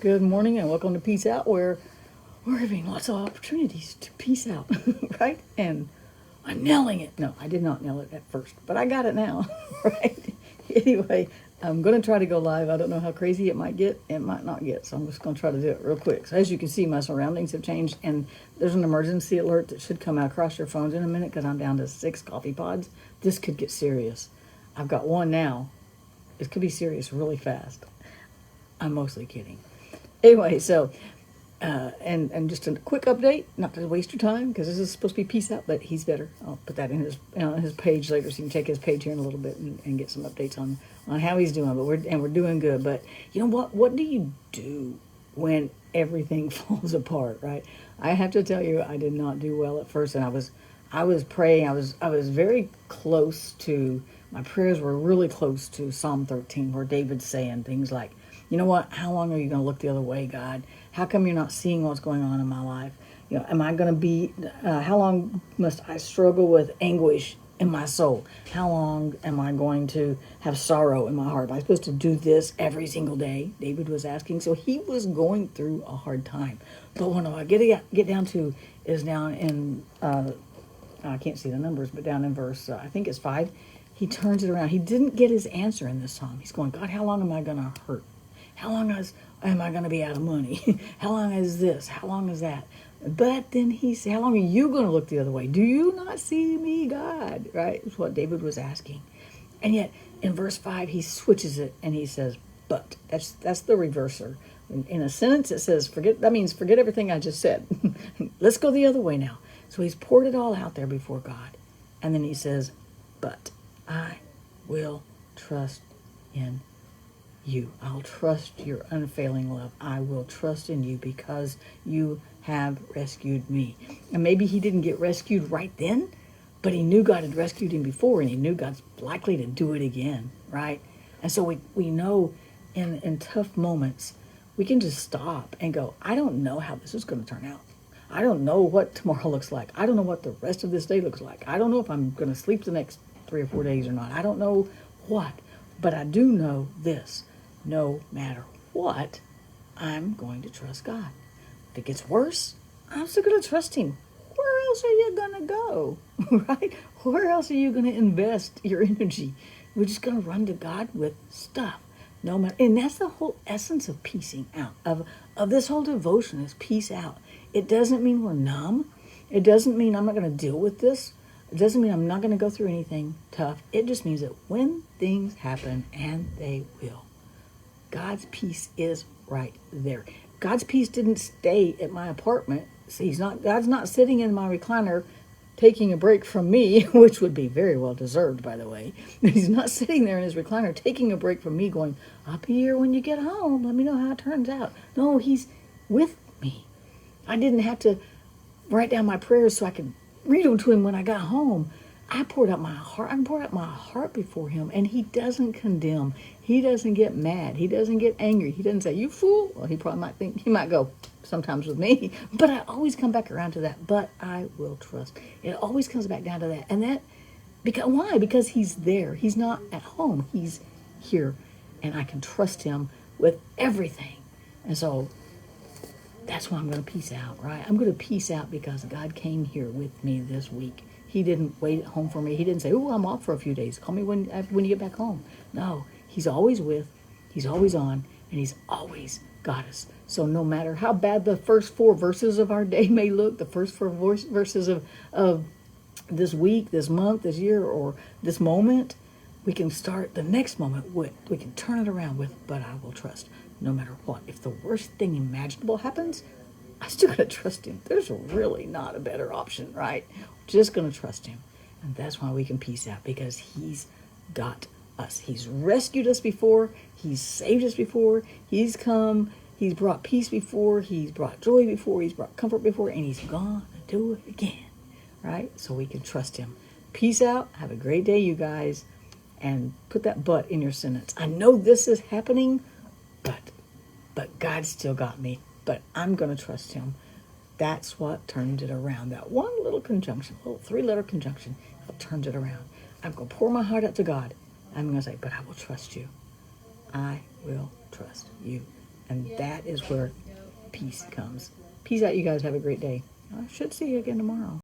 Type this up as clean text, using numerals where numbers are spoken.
Good morning and welcome to Peace Out, where we're having lots of opportunities to peace out, right? And I'm nailing it. No, I did not nail it at first, but I got it now, right? Anyway, I'm going to try to go live. I don't know how crazy it might get. It might not get, so I'm just going to try to do it real quick. So as you can see, my surroundings have changed, and there's an emergency alert that should come out across your phones in a minute because I'm down to 6 coffee pods. This could get serious. I've got one now. It could be serious really fast. I'm mostly kidding. Anyway, so and just a quick update, not to waste your time because this is supposed to be peace out, but he's better. I'll put that in his page later, so you can check his page here in a little bit and get some updates on how he's doing. But we're doing good. But you know what? What do you do when everything falls apart? Right? I have to tell you, I did not do well at first, and I was praying. I was very close to my prayers were really close to Psalm 13, where David's saying things like, you know what? How long are you going to look the other way, God? How come you're not seeing what's going on in my life? You know, am I going to be, how long must I struggle with anguish in my soul? How long am I going to have sorrow in my heart? Am I supposed to do this every single day? David was asking. So he was going through a hard time. But when I get down to is down in, I can't see the numbers, but down in verse, I think it's 5, he turns it around. He didn't get his answer in this psalm. He's going, God, how long am I going to hurt? How long am I going to be out of money? How long is this? How long is that? But then he said, how long are you going to look the other way? Do you not see me, God? Right? It's what David was asking. And yet in verse 5, he switches it and he says, but. That's the reverser. In a sentence, it says, that means forget everything I just said. Let's go the other way now. So he's poured it all out there before God. And then he says, but I will trust in you. I'll trust your unfailing love. I will trust in you because you have rescued me. And maybe he didn't get rescued right then, but he knew God had rescued him before, and he knew God's likely to do it again, right? And so we know in tough moments, we can just stop and go, I don't know how this is going to turn out. I don't know what tomorrow looks like. I don't know what the rest of this day looks like. I don't know if I'm going to sleep the next 3 or 4 days or not. I don't know what, but I do know this. No matter what, I'm going to trust God. If it gets worse, I'm still going to trust him. Where else are you going to go? Right? Where else are you going to invest your energy? We're just going to run to God with stuff. No matter, and that's the whole essence of piecing out, of this whole devotion is peace out. It doesn't mean we're numb. It doesn't mean I'm not going to deal with this. It doesn't mean I'm not going to go through anything tough. It just means that when things happen, and they will, God's peace is right there. God's peace didn't stay at my apartment. See, God's not sitting in my recliner taking a break from me, which would be very well deserved, by the way. He's not sitting there in his recliner taking a break from me going, I'll be here when you get home. Let me know how it turns out. No, he's with me. I didn't have to write down my prayers so I could read them to him when I got home. I poured out my heart. I poured out my heart before him, and he doesn't condemn. He doesn't get mad. He doesn't get angry. He doesn't say, you fool. Well, he probably might think, he might go sometimes with me, but I always come back around to that. But I will trust. It always comes back down to that. And that, because why? Because he's there. He's not at home. He's here, and I can trust him with everything. And so that's why I'm going to peace out, right? I'm going to peace out because God came here with me this week. He didn't wait at home for me. He didn't say, oh, I'm off for a few days. Call me when you get back home. No, he's always with, he's always on, and he's always got us. So no matter how bad the first 4 verses of our day may look, the first 4 verses of this week, this month, this year, or this moment, we can start the next moment with, we can turn it around with, but I will trust no matter what. If the worst thing imaginable happens, I still gotta trust him. There's really not a better option, right? Just gonna trust him. And that's why we can peace out, because he's got us. He's rescued us before. He's saved us before. He's come. He's brought peace before. He's brought joy before. He's brought comfort before. And he's gonna do it again, right? So we can trust him. Peace out. Have a great day, you guys. And put that but in your sentence. I know this is happening, but God still got me. But I'm going to trust him. That's what turned it around. That one little conjunction, little 3-letter conjunction, what turned it around. I'm going to pour my heart out to God. I'm going to say, but I will trust you. I will trust you. And that is where peace comes. Peace out, you guys. Have a great day. I should see you again tomorrow.